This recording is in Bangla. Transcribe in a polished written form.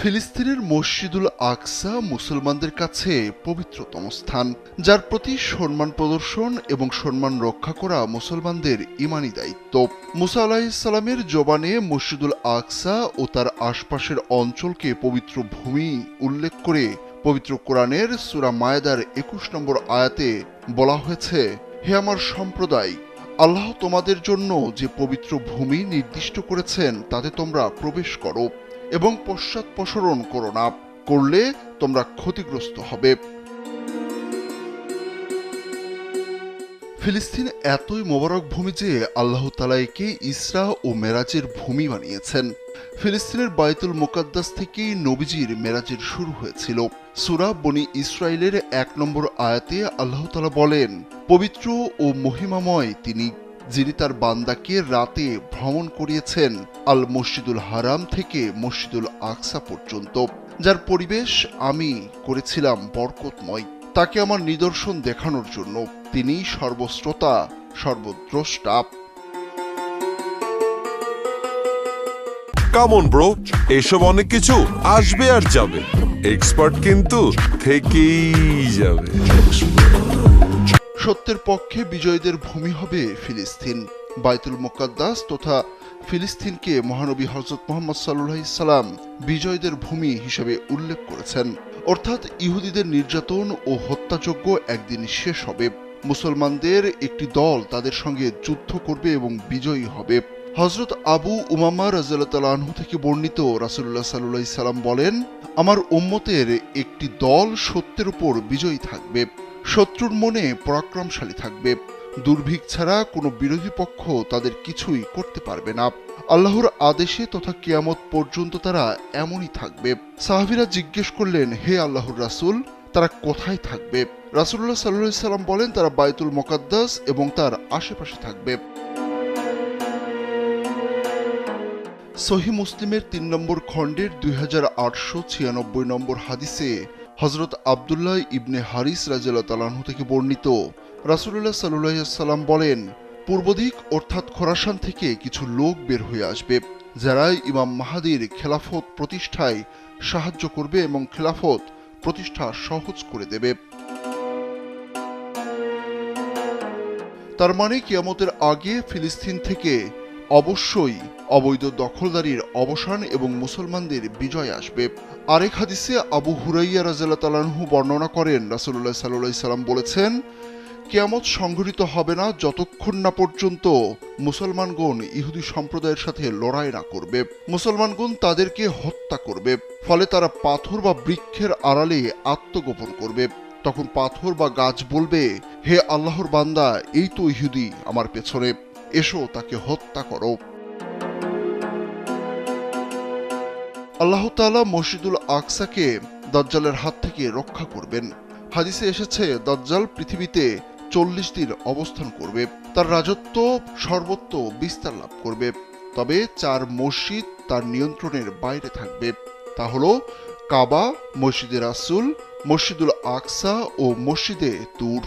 ফিলিস্তিনের মসজিদুল আকসা মুসলমানদের কাছে পবিত্রতম স্থান, যার প্রতি সম্মান প্রদর্শন এবং সম্মান রক্ষা করা মুসলমানদের ইমানি দায়িত্ব। মুসা আলাইহিসসালামের জবানে মসজিদুল আকসা ও তার আশপাশের অঞ্চলকে পবিত্র ভূমি উল্লেখ করে পবিত্র কোরআনের সূরা মায়েদার ২১ নম্বর আয়াতে বলা হয়েছে, হে আমার সম্প্রদায়, আল্লাহ তোমাদের জন্য যে পবিত্র ভূমি নির্দিষ্ট করেছেন তাতে তোমরা প্রবেশ করো এবং পশ্চাৎপসরণ করো না, করলে তোমরা ক্ষতিগ্রস্ত হবে। ফিলিস্তিন এতই মোবারক ভূমি যে আল্লাহ তাআলা একে ইসরা ও মেরাজের ভূমি বানিয়েছেন। ফিলিস্তিনের বাইতুল মুকাদ্দাস থেকেই নবীজির মেরাজের শুরু হয়েছিল। সূরা বনী ইসরাইলের ১ নম্বর আয়াতে আল্লাহ তাআলা বলেন, পবিত্র ও মহিমাময় তিনি, যিনি তার বান্দাকে রাতে ভ্রমণ করিয়েছেন আল মসজিদুল হারাম থেকে মসজিদুল আকসা পর্যন্ত, যার পরিবেশ আমি করেছিলাম বরকতময়, তাকে আমার নিদর্শন দেখানোর জন্য। তিনি সর্বশ্রোতা, সর্বদ্রষ্টা। কামন ব্রো, এসব অনেক কিছু আসবে আর যাবে, এক্সপার্ট কিন্তু থেকেই যাবে। সত্যের পক্ষে বিজয়ীদের ভূমি হবে ফিলিস্তিন। বাইতুল মুকাদ্দাস তথা ফিলিস্তিনকে মহানবী হযরত মুহাম্মদ সাল্লাল্লাহু আলাইহি সাল্লাম বিজয়ীদের ভূমি হিসেবে উল্লেখ করেছেন। অর্থাৎ ইহুদিদের নির্যাতন ও হত্যাযজ্ঞ একদিন শেষ হবে। মুসলমানদের একটি দল তাদের সঙ্গে যুদ্ধ করবে এবং বিজয়ী হবে। হযরত আবু উমামা রাদিয়াল্লাহু তাআলা আনহু থেকে বর্ণিত, রাসূলুল্লাহ সাল্লাল্লাহু আলাইহি সাল্লাম বলেন, আমার উম্মতের একটি দল সত্যের উপর বিজয়ী থাকবে, শত্রুর মনে পরাক্রমশালী থাকবে, দুর্ভিক্ষ ছাড়া কোনো বিরোধী পক্ষ তাদের কিছুই করতে পারবে না। আল্লাহর আদেশে তথা কিয়ামত পর্যন্ত তারা এমনই থাকবে। সাহাবীরা জিজ্ঞেস করলেন, হে আল্লাহর রাসূল, তারা কোথায় থাকবে? রাসূলুল্লাহ সাল্লাল্লাহু আলাইহি সাল্লাম বলেন, তারা বাইতুল মুকাদ্দাস এবং তার আশেপাশে থাকবে। সহিহ মুসলিমের ৩ নম্বর খণ্ডের ২৮৯৬ নম্বর হাদিসে হযরত আব্দুল্লাহ ইবনে হারিস রাদিয়াল্লাহু তাআলা আনহু থেকে বর্ণিত, রাসূলুল্লাহ সাল্লাল্লাহু আলাইহি ওয়াসাল্লাম বলেন, পূর্বদিক অর্থাৎ খোরাসান থেকে কিছু লোক বের হয়ে আসবে, যারা ইমাম মাহদীর খেলাফত প্রতিষ্ঠায় সাহায্য করবে এবং খেলাফত প্রতিষ্ঠা সহজ করে দেবে। তার মানে কিয়ামতের আগে ফিলিস্তিন থেকে অবশ্যই অবৈধ দখলদারির অবসান এবং মুসলমানদের বিজয় আসবে। আরেক হাদিসে আবু হুরাইরা রাদিয়াল্লাহু তাআলা আনহু বর্ণনা করেন, রাসূলুল্লাহ সাল্লাল্লাহু আলাইহি সাল্লাম বলেছেন, কিয়ামত সংঘটিত হবে না যতক্ষণ না পর্যন্ত মুসলমানগণ ইহুদি সম্প্রদায়ের সাথে লড়াই না করবে। মুসলমানগণ তাদেরকে হত্যা করবে, ফলে তারা পাথর বা বৃক্ষের আড়ালে আত্মগোপন করবে। তখন পাথর বা গাছ বলবে, হে আল্লাহর বান্দা, এই তো ইহুদি আমার পেছনে, এসো তাকে হত্যা করো। আল্লাহ তাআলা মসজিদুল আকসাকে দাজ্জালের হাত থেকে রক্ষা করবেন। হাদিসে এসেছে, দাজ্জাল পৃথিবীতে ৪০ দিন অবস্থান করবে, তার রাজত্ব সর্বত্র বিস্তার লাভ করবে। তবে ৪ মসজিদ তার নিয়ন্ত্রণের বাইরে থাকবে। তা হলো কাবা, মসজিদে রাসূল, মসজিদুল আকসা ও মসজিদে তুর।